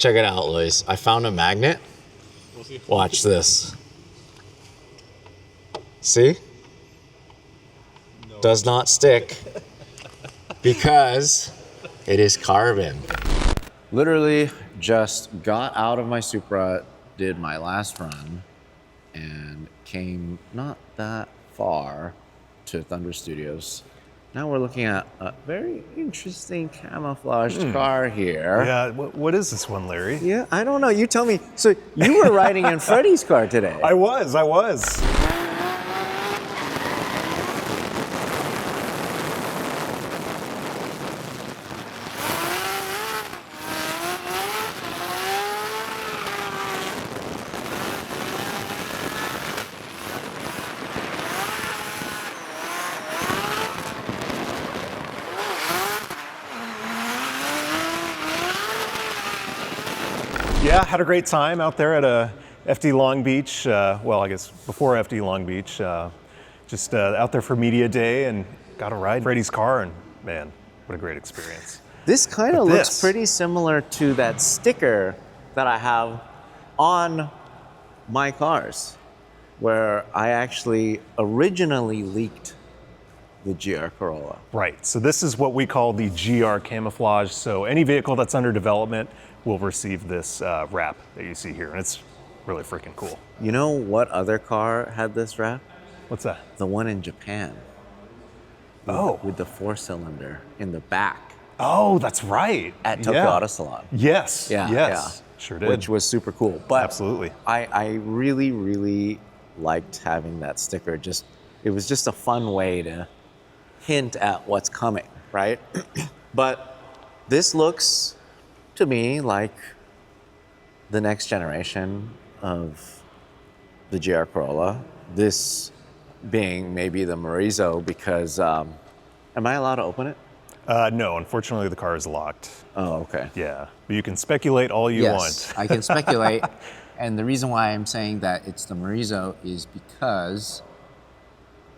Check it out, Luis. I found a magnet. Watch this. See? No. Does not stick because it is carbon. Literally just got out of my Supra, did my last run, and came not that far to Thunder Studios. Now we're looking at a very interesting camouflaged car here. Yeah, what is this one, Larry? Yeah, I don't know. You tell me. So you were riding in Freddie's car today. I was. Yeah, had a great time out there at FD Long Beach. Well, I guess before FD Long Beach. Just out there for media day and got a ride Freddie's car, and man, what a great experience. This kind of looks pretty similar to that sticker that I have on my cars, where I actually originally leaked the GR Corolla. Right, so this is what we call the GR Camouflage. So any vehicle that's under development will receive this wrap that you see here, and it's really freaking cool. You know what other car had this wrap? What's that? The one in Japan. With the 4-cylinder in the back. Oh, that's right. At Tokyo Auto Salon. Yes, Yeah. Sure did. Which was super cool. But absolutely. I really, really liked having that sticker. It was just a fun way to hint at what's coming, right? But this looks to me like the next generation of the GR Corolla. This being maybe the Morizo, because am I allowed to open it? No, unfortunately the car is locked. Oh, okay. Yeah, but you can speculate all you want. I can speculate. And the reason why I'm saying that it's the Morizo is because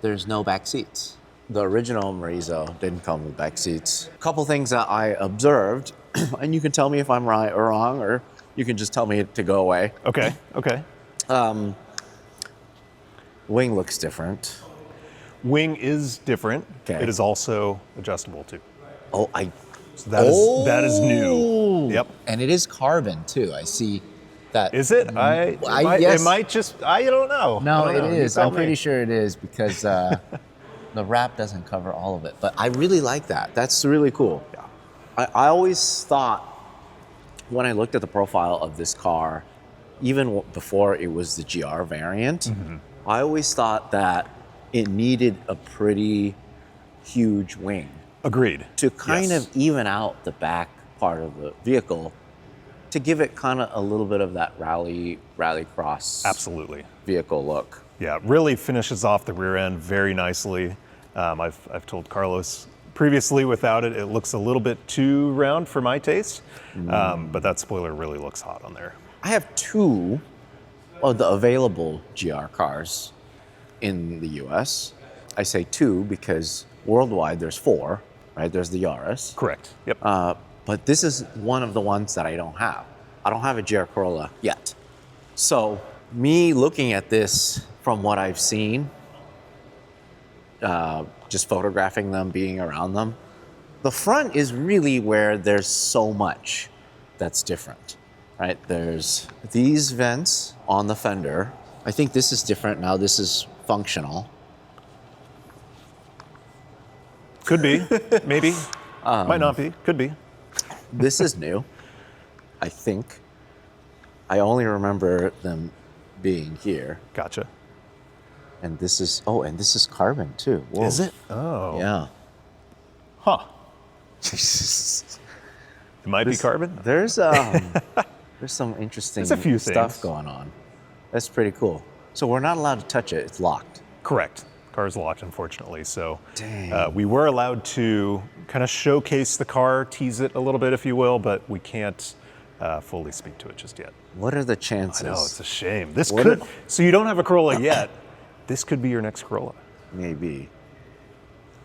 there's no back seats. The original Morizo didn't come with back seats. A couple things that I observed, and you can tell me if I'm right or wrong, or you can just tell me to go away. Okay. Wing looks different. Wing is different. Okay. It is also adjustable too. Oh, So that is new. Yep. And it is carbon too. I see that. Is it? Yes. It might just, I don't know. No, I don't know. it is. I'm pretty sure it is, because the wrap doesn't cover all of it. But I really like that. That's really cool. Yeah. I always thought, when I looked at the profile of this car, even before it was the GR variant, I always thought that it needed a pretty huge wing. Agreed. To kind of even out the back part of the vehicle, to give it kind of a little bit of that rally cross Absolutely. vehicle look. Yeah, really finishes off the rear end very nicely. I've told Carlos previously, without it, it looks a little bit too round for my taste, but that spoiler really looks hot on there. I have 2 of the available GR cars in the US. I say 2 because worldwide there's 4, right? There's the Yaris. Correct. Yep. But this is one of the ones that I don't have. I don't have a GR Corolla yet. So me looking at this from what I've seen, just photographing them, being around them, the front is really where there's so much that's different, right? There's these vents on the fender. I think this is different now. This is functional. Could be, maybe. Might not be, could be. This is new, I think. I only remember them being here. Gotcha. And this is, and this is carbon too. Whoa. Is it? Oh. Yeah. Huh. It might be carbon? There's some interesting There's a few stuff things going on. That's pretty cool. So we're not allowed to touch it, it's locked. Correct. Car's locked, unfortunately. So Dang. we were allowed to kind of showcase the car, tease it a little bit, if you will, but we can't fully speak to it just yet. What are the chances? I know, it's a shame. This could, so you don't have a Corolla yet. This could be your next Corolla. Maybe.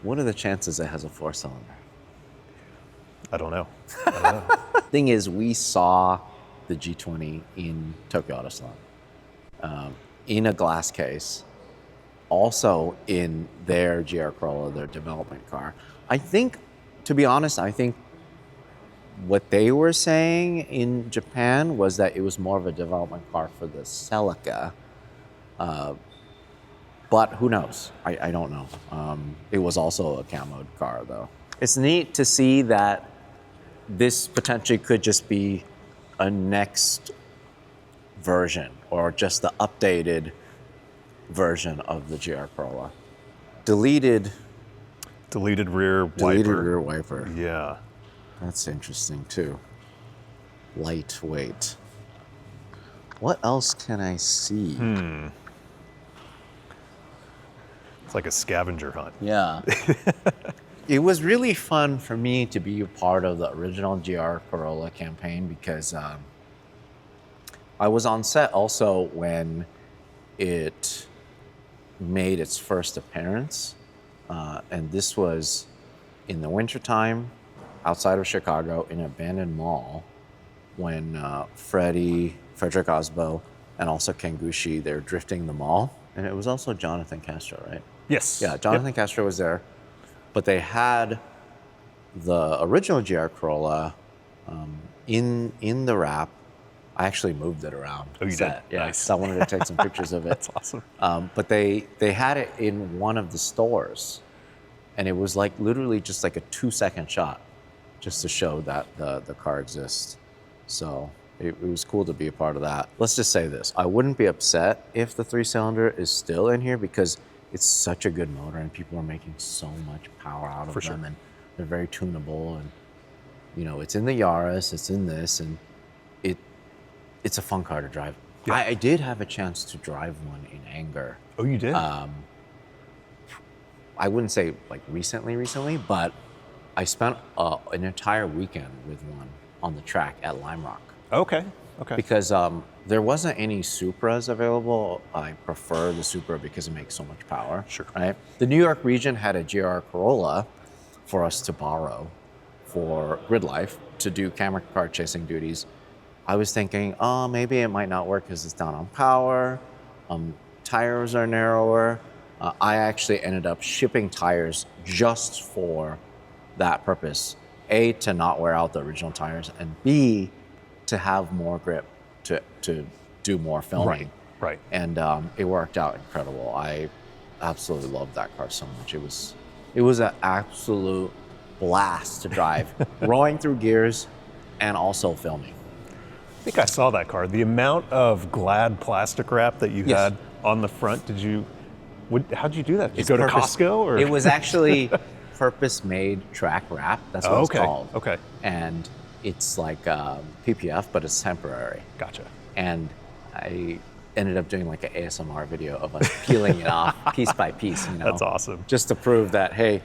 What are the chances it has a 4-cylinder? I don't know. Thing is, we saw the G20 in Tokyo Auto Salon, in a glass case, also in their GR Corolla, their development car. I think, to be honest, I think what they were saying in Japan was that it was more of a development car for the Celica. But who knows? I don't know. It was also a camoed car, though. It's neat to see that this potentially could just be a next version or just the updated version of the GR Corolla. Deleted Deleted rear wiper. Yeah. That's interesting too. Lightweight. What else can I see? It's like a scavenger hunt. Yeah. It was really fun for me to be a part of the original GR Corolla campaign because I was on set also when it made its first appearance. And this was in the wintertime outside of Chicago in an abandoned mall when Frederick Osbo and also Ken Gushi, they're drifting the mall. And it was also Jonathan Castro, right? Yes. Yeah, Jonathan Castro was there. But they had the original GR Corolla in the wrap. I actually moved it around. Oh, you set. did? Yeah, Nice. so I wanted to take some pictures of it. That's awesome. But they had it in one of the stores. And it was like literally just like a 2-second shot just to show that the car exists. So it was cool to be a part of that. Let's just say this. I wouldn't be upset if the 3-cylinder is still in here because it's such a good motor and people are making so much power out of them. sure. And they're very tunable. And, you know, it's in the Yaris, it's in this, and it's a fun car to drive. Yeah. I did have a chance to drive one in anger. Oh, you did? I wouldn't say like recently, but I spent an entire weekend with one on the track at Lime Rock. Okay. Because there wasn't any Supras available. I prefer the Supra because it makes so much power. Sure. Right? The New York region had a GR Corolla for us to borrow for grid life to do camera car chasing duties. I was thinking, oh, maybe it might not work because it's down on power. Tires are narrower. I actually ended up shipping tires just for that purpose. A, to not wear out the original tires, and B, to have more grip to do more filming. Right. And it worked out incredible. I absolutely loved that car so much. It was an absolute blast to drive, rolling through gears and also filming. I think I saw that car. The amount of Glad plastic wrap that you Yes. had on the front, how'd you do that? Did you go to Costco? Or? It was actually purpose-made track wrap. That's what it's called. Okay. And it's like PPF, but it's temporary. Gotcha. And I ended up doing like an ASMR video of us peeling it off piece by piece. You know, That's awesome. Just to prove that, hey,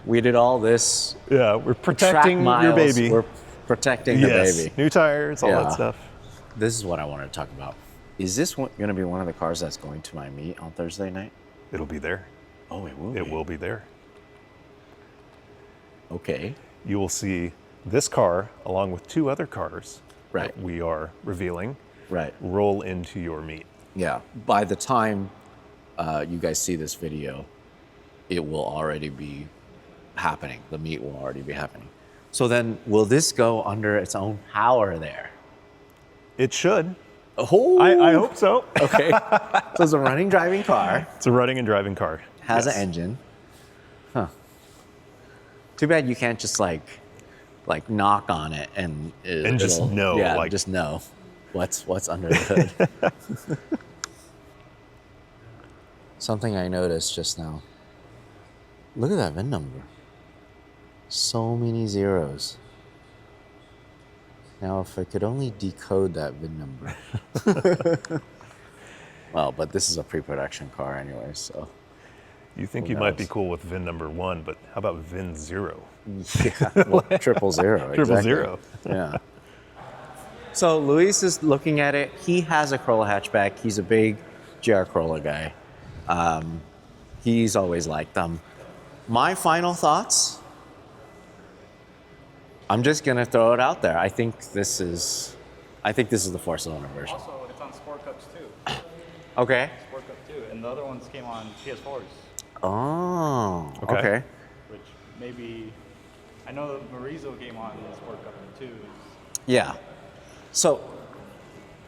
we did all this. Yeah, we're protecting track your miles, baby. We're protecting the baby. New tires, all Yeah. that stuff. This is what I wanted to talk about. Is this going to be one of the cars that's going to my meet on Thursday night? It'll be there. Oh, it will. It will be there. Okay. You will see this car along with 2 other cars Right. that we are revealing Right. roll into your meet. Yeah. By the time you guys see this video, it will already be happening. The meet will already be happening. So then, will this go under its own power there? It should. Oh, I hope so. Okay. So it's a running, driving car. It's a running and driving car. Has Yes. an engine. Huh. Too bad you can't just like knock on it and just it'll- know, Yeah, like- just know what's under the hood. Something I noticed just now. Look at that VIN number. So many zeros. Now, if I could only decode that VIN number. Well, but this is a pre-production car anyway, so. You think Who you might be knows? cool with VIN number 1, but how about VIN 0? Yeah, well, 000. Triple exactly. zero. Yeah. So Luis is looking at it. He has a Corolla hatchback. He's a big GR Corolla guy. He's always liked them. My final thoughts, I'm just going to throw it out there. I think this is I think this is the 4-cylinder version. Also, it's on Sport Cups too. Okay. Sport Cup 2, and the other ones came on PS4s. Oh, Okay. okay. Which maybe, I know that Marizo came on in Sport Cup 2. Yeah. So,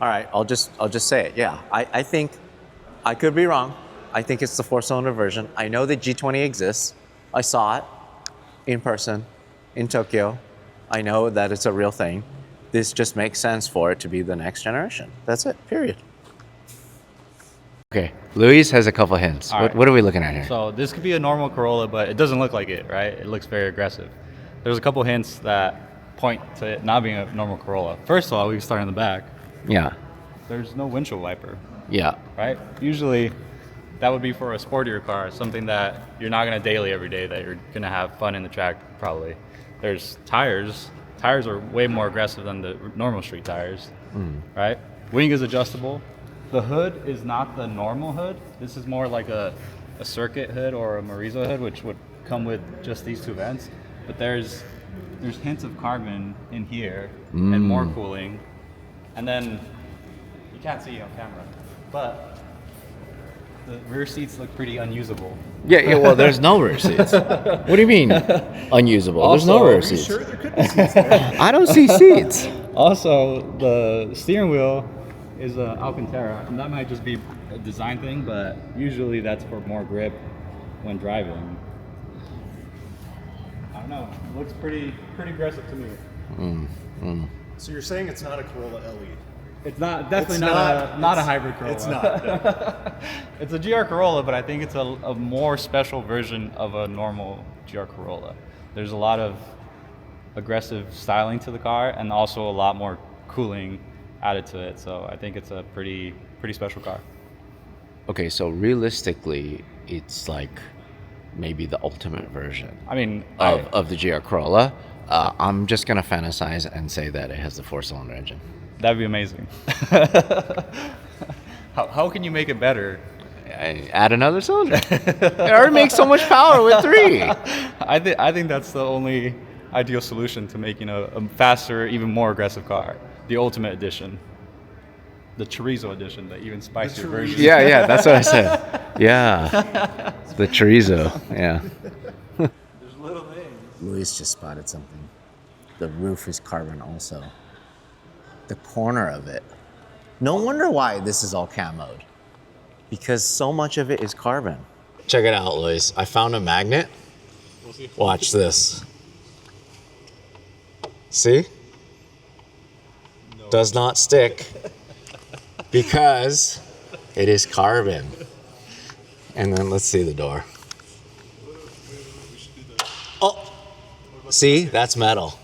all right, I'll just say it. Yeah, I think I could be wrong. I think it's the 4-cylinder version. I know that G20 exists. I saw it in person in Tokyo. I know that it's a real thing. This just makes sense for it to be the next generation. That's it, period. Okay, Luis has a couple hints. What are we looking at here? So this could be a normal Corolla, but it doesn't look like it, right? It looks very aggressive. There's a couple hints that point to it not being a normal Corolla. First of all, we can start in the back. Yeah, There's no windshield wiper, yeah. right? Usually that would be for a sportier car, something that you're not gonna daily every day, that you're gonna have fun in the track probably. There's tires. Tires are way more aggressive than the normal street tires, right? Wing is adjustable. The hood is not the normal hood. This is more like a circuit hood or a Marizo hood, which would come with just these two vents. But there's hints of carbon in here and more cooling. And then you can't see on camera, but the rear seats look pretty unusable. Yeah, well, there's no rear seats. What do you mean unusable? There's no rear seats. Sure, there could be seats there. I don't see seats. Also, the steering wheel is Alcantara, and that might just be a design thing, but usually that's for more grip when driving. I don't know. It looks pretty aggressive to me. So you're saying it's not a Corolla LE? It's not definitely It's not a hybrid Corolla. It's not. No. It's a GR Corolla, but I think it's a more special version of a normal GR Corolla. There's a lot of aggressive styling to the car, and also a lot more cooling added to it. So I think it's a pretty special car. Okay, so realistically, it's like maybe the ultimate version I mean, of the GR Corolla. I'm just gonna fantasize and say that it has the 4-cylinder engine. that'd be amazing. How can you make it better? Add another cylinder. It already makes so much power with 3. I think that's the only ideal solution to making a faster, even more aggressive car. The ultimate edition. The chorizo edition, the even spicier version. Yeah, that's what I said. Yeah, the chorizo. Yeah. There's little things. Luis just spotted something. The roof is carbon also. The corner of it. No wonder why this is all camoed. Because so much of it is carbon. Check it out, Luis. I found a magnet. Watch this. See? No. Does not stick because it is carbon. And then let's see the door. Oh, see, that's metal.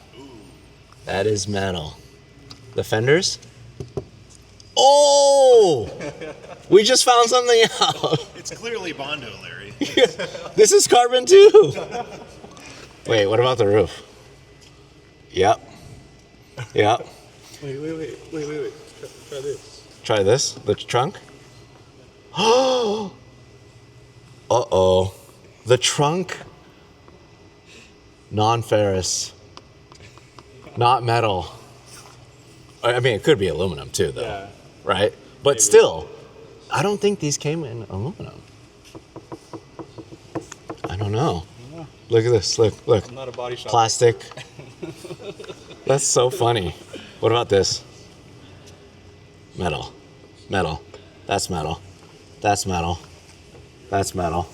That is metal. The fenders? Oh, we just found something out. It's clearly Bondo, Larry. This is carbon too. Wait, what about the roof? Yep. Yep. Wait. Try this. Try this, the trunk. Oh. Uh-oh. The trunk. Non-ferrous. Not metal. I mean, it could be aluminum too, though. Yeah. Right? But maybe. Still, I don't think these came in aluminum. I don't know. Yeah. Look at this. Look. I'm not a body shop. Plastic. That's so funny. What about this? Metal. Metal. That's metal. That's metal. That's metal.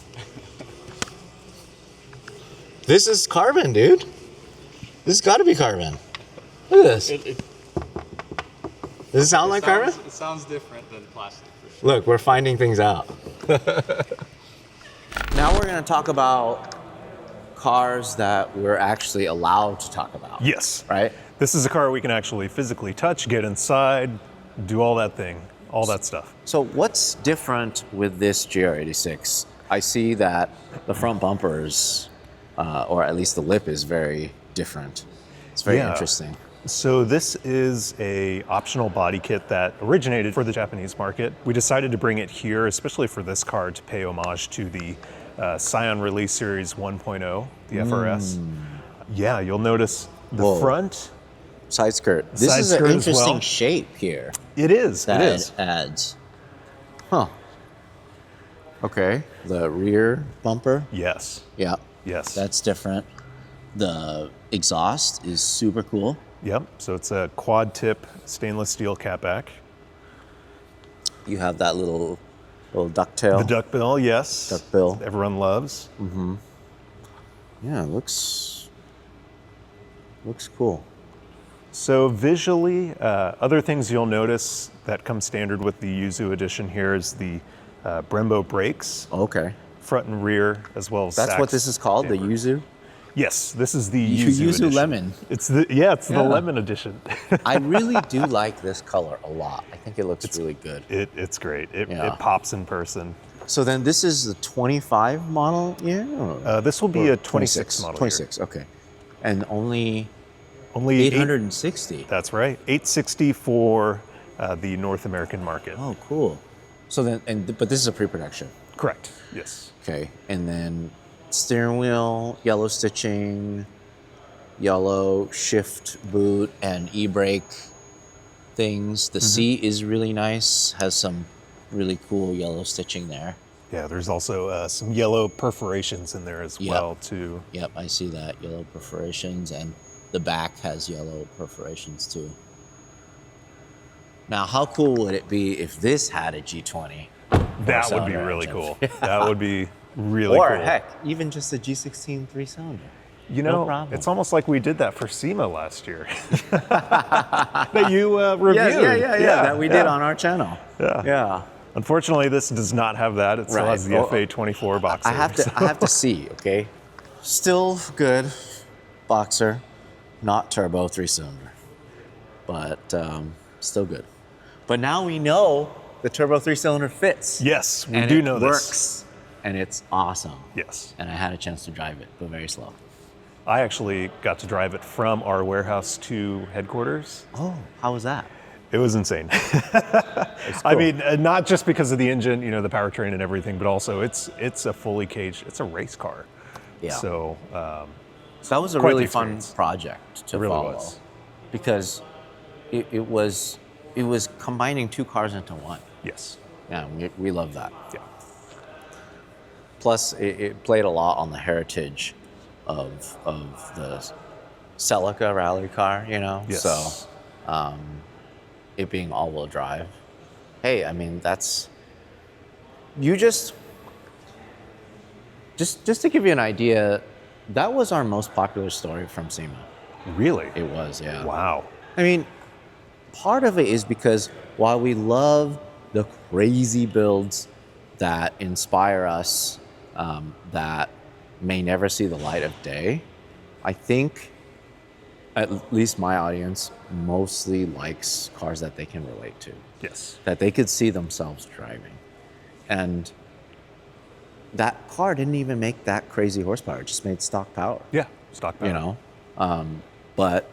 This is carbon, dude. This has got to be carbon. Look at this. Does it sound like carbon? It sounds different than plastic, for sure. Look, we're finding things out. Now we're going to talk about cars that we're actually allowed to talk about. Yes. Right? This is a car we can actually physically touch, get inside, do all that thing, all that stuff. So what's different with this GR86? I see that the front bumpers, or at least the lip, is very different. It's very interesting. So this is a optional body kit that originated for the Japanese market. We decided to bring it here, especially for this car, to pay homage to the Scion Release Series 1.0, the FRS. Yeah, you'll notice the front side skirt. This Side is an skirt as interesting well. shape here It is. that It is. adds. Huh. Okay. The rear bumper. Yes. Yeah. Yes. That's different. The exhaust is super cool. Yep. So it's a quad tip stainless steel catback. You have that little ducktail. The duckbill, yes. Duckbill. Everyone loves. Yeah, it looks cool. So visually, other things you'll notice that come standard with the Yuzu edition here is the Brembo brakes, Okay. front and rear, as well as That's what Sachs this is called, the damper. Yuzu? Yes, this is the Yuzu edition. Lemon. It's the Yeah. lemon edition. I really do like this color a lot. I think it looks really good. It's great. It Yeah. pops in person. So then this is the 25 model year? This will be a 26 model year. 26, okay. And only Only 860. That's right. 860 for the North American market. Oh, cool. So then, but this is a pre-production. Correct. Yes. Okay. And then steering wheel, yellow stitching, yellow shift boot, and e-brake things. The seat is really nice, has some really cool yellow stitching there. Yeah, there's also some yellow perforations in there as well too. Yep, I see that, yellow perforations, and the back has yellow perforations too. Now, how cool would it be if this had a G20? That would be four-cylinder really engine? cool. That would be really Or cool. heck, even just a G16 three-cylinder. You no know, problem. it's almost like we did that for SEMA last year. That you reviewed. Yeah, that we did on our channel. Yeah. Unfortunately, this does not have that. It still Right. has the Well, FA24 boxer. I have to see, okay? Still good boxer, not turbo three-cylinder, but still good. But now we know the turbo three-cylinder fits. Yes, we and do it know works, this. and it's awesome. Yes. And I had a chance to drive it, but very slow. I actually got to drive it from our warehouse to headquarters. Oh, how was that? It was insane. I cool. mean, not just because of the engine, you know, the powertrain and everything, but also it's a fully caged, it's a race car. Yeah. So That was a Quite the really fun experience. project to It really follow, was. because it was combining two cars into one. yes, Yeah, we love that. yeah, Plus, it played a lot on the heritage of the Celica rally car, you know. Yes. So, it being all-wheel drive. Hey, I mean, that's you just to give you an idea. That was our most popular story from SEMA. really. It was, yeah. Wow. I mean, part of it is because while we love the crazy builds that inspire us, that may never see the light of day, I think at least my audience mostly likes cars that they can relate to, Yes. that they could see themselves driving. And that car didn't even make that crazy horsepower, it just made stock power. Yeah. Stock power. You know, but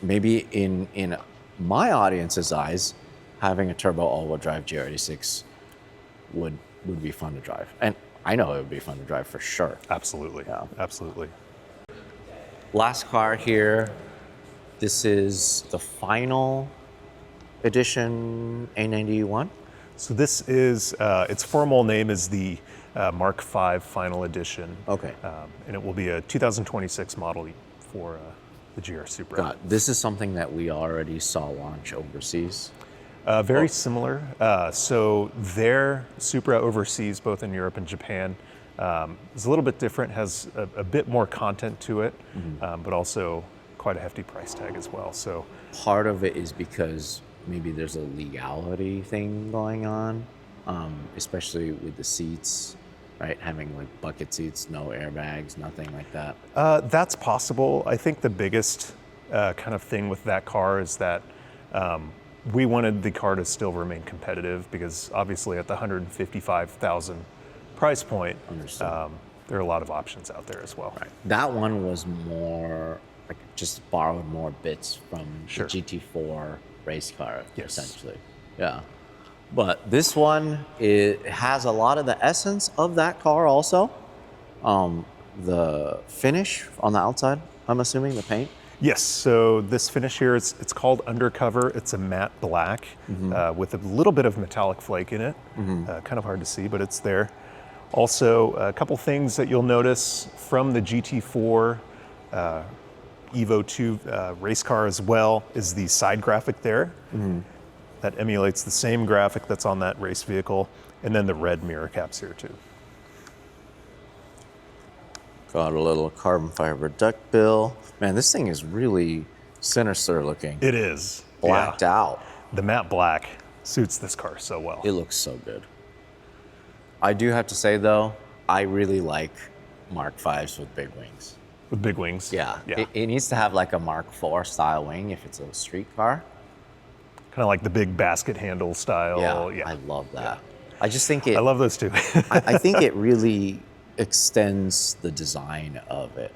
maybe in my audience's eyes, having a turbo all-wheel drive GR86 would be fun to drive, and I know it would be fun to drive for sure. Absolutely. Yeah. Absolutely. Last car here. This is the final edition A91. So this is its formal name is the Mark V Final Edition. Okay. And it will be a 2026 model for the GR Supra. God, this is something that we already saw launch overseas. Very similar. So their Supra overseas, both in Europe and Japan, is a little bit different, has a bit more content to it, but also quite a hefty price tag as well. So Part of it is because maybe there's a legality thing going on, especially with the seats, right? Having like bucket seats, no airbags, nothing like that. that's possible. I think the biggest kind of thing with that car is that we wanted the car to still remain competitive because obviously at the $155,000 price point, Understood. there are a lot of options out there as well. Right. That one was more like just borrowed more bits from Sure. the GT4 race car, Yes. essentially. Yeah. But this one, it has a lot of the essence of that car also. The finish on the outside, I'm assuming, the paint. Yes, so this finish here, it's called Undercover. It's a matte black with a little bit of metallic flake in it. Kind of hard to see, but it's there. Also, a couple things that you'll notice from the GT4 Evo 2 race car as well is the side graphic there. That emulates the same graphic that's on that race vehicle, and then the red mirror caps here too. Got a little carbon fiber duck bill. Man, this thing is really sinister looking. It is. Blacked out. The matte black suits this car so well. It looks so good. I do have to say though, I really like Mark Vs with big wings. With big wings. Yeah. It needs to have like a Mark IV style wing if it's a street car. Kind of like the big basket handle style. Yeah. I love that. I just think it. I love those too. I think it really extends the design of it.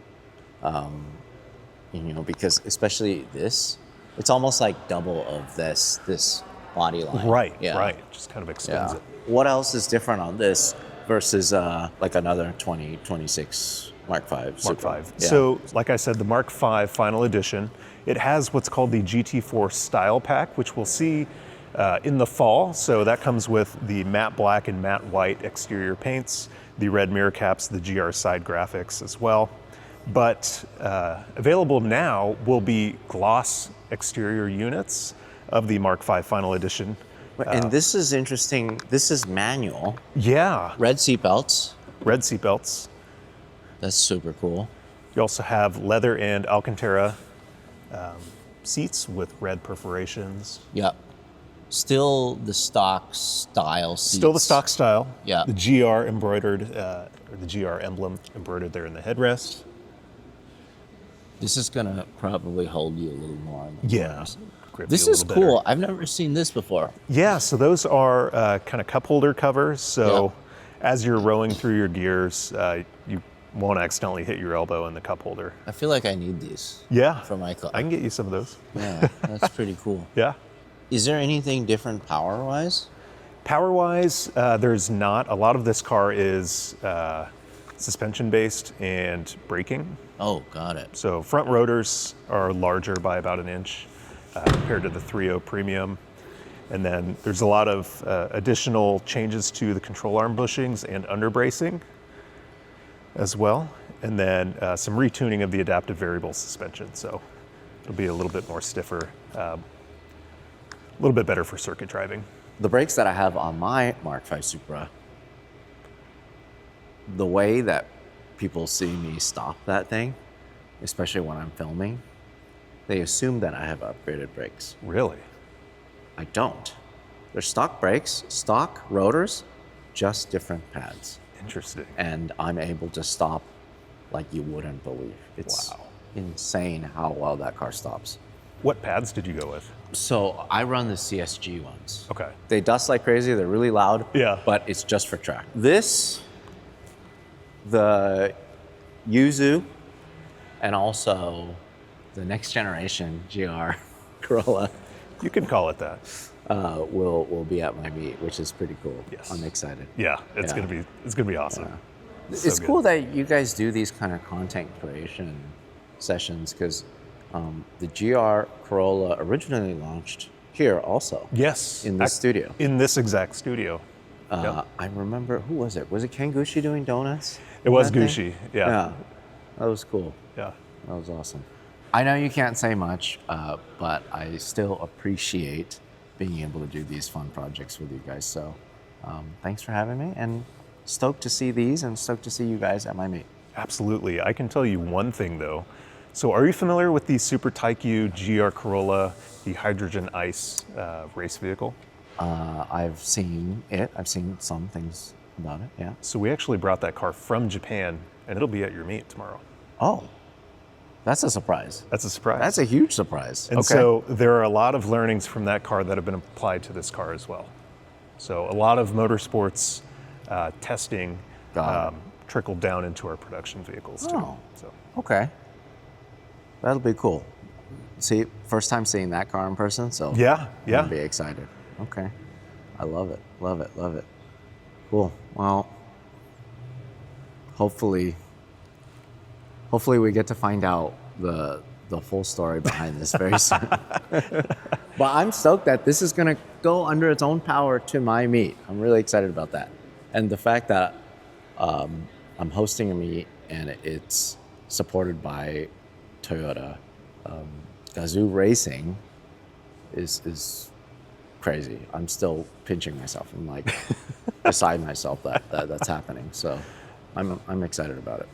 Because especially this, it's almost like double of this body line. Right. Just kind of extends it. What else is different on this versus like another 2026 Mark V? Mark V. Yeah. So, like I said, the Mark V Final Edition, it has what's called the GT4 Style Pack, which we'll see in the fall. So that comes with the matte black and matte white exterior paints, the red mirror caps, the GR side graphics as well. But available now will be gloss exterior units of the Mark V Final Edition. And this is interesting. This is manual. Yeah. Red seatbelts. Red seatbelts. That's super cool. You also have leather and Alcantara seats with red perforations. Yep. Still the stock style seats. Still the stock style. Yeah. The GR embroidered, or the GR emblem embroidered there in the headrest. This is gonna probably hold you a little more. Yeah. This is cool. I've never seen this before. Yeah, so those are kind of cup holder covers. So as you're rowing through your gears, you won't accidentally hit your elbow in the cup holder. I feel like I need these. Yeah. For my car. I can get you some of those. Yeah, that's pretty cool. Yeah. Is there anything different power-wise? Power-wise, there's not. A lot of this car is suspension-based and braking. Oh, got it. So front rotors are larger by about an inch compared to the 3.0 Premium. And then there's a lot of additional changes to the control arm bushings and underbracing as well. And then some retuning of the adaptive variable suspension. So it'll be a little bit more stiffer, a little bit better for circuit driving. The brakes that I have on my Mark V Supra, the way that people see me stop that thing, especially when I'm filming, they assume that I have upgraded brakes. Really? I don't. They're stock brakes, stock rotors, just different pads. Interesting. And I'm able to stop like you wouldn't believe. It's insane how well that car stops. What pads did you go with? So I run the CSG ones. Okay. They dust like crazy, they're really loud, Yeah. but it's just for track. This, the Yuzu, and also the next generation GR Corolla You can call it that. will be at my meet, which is pretty cool. Yes. I'm excited. Yeah, it's gonna be awesome. Yeah. So It's good. cool that you guys do these kind of content creation sessions because the GR Corolla originally launched here also. Yes. In this studio. In this exact studio. Yep. I remember, who was it? Was it Ken Gucci doing donuts? It was That thing? Gucci. Yeah. Yeah, that was cool. Yeah. That was awesome. I know you can't say much, but I still appreciate being able to do these fun projects with you guys. So thanks for having me, and stoked to see these and stoked to see you guys at my meet. Absolutely. I can tell you one thing though. So are you familiar with the Super Taikyu GR Corolla, the hydrogen ice race vehicle? I've seen it. I've seen some things about it, yeah. So we actually brought that car from Japan, and it'll be at your meet tomorrow. Oh, that's a surprise. That's a surprise. That's a huge surprise. And so there are a lot of learnings from that car that have been applied to this car as well. So a lot of motorsports testing trickled down into our production vehicles too. Oh. So Okay. That'll be cool. See, first time seeing that car in person, so yeah. I'll be excited. Okay. I love it. Love it. Love it. Cool. Well, hopefully we get to find out the the full story behind this very soon. But I'm stoked that this is going to go under its own power to my meet. I'm really excited about that. And the fact that I'm hosting a meet and it's supported by Toyota, Gazoo Racing is crazy. I'm still pinching myself. I'm like beside myself that that's happening. So I'm excited about it.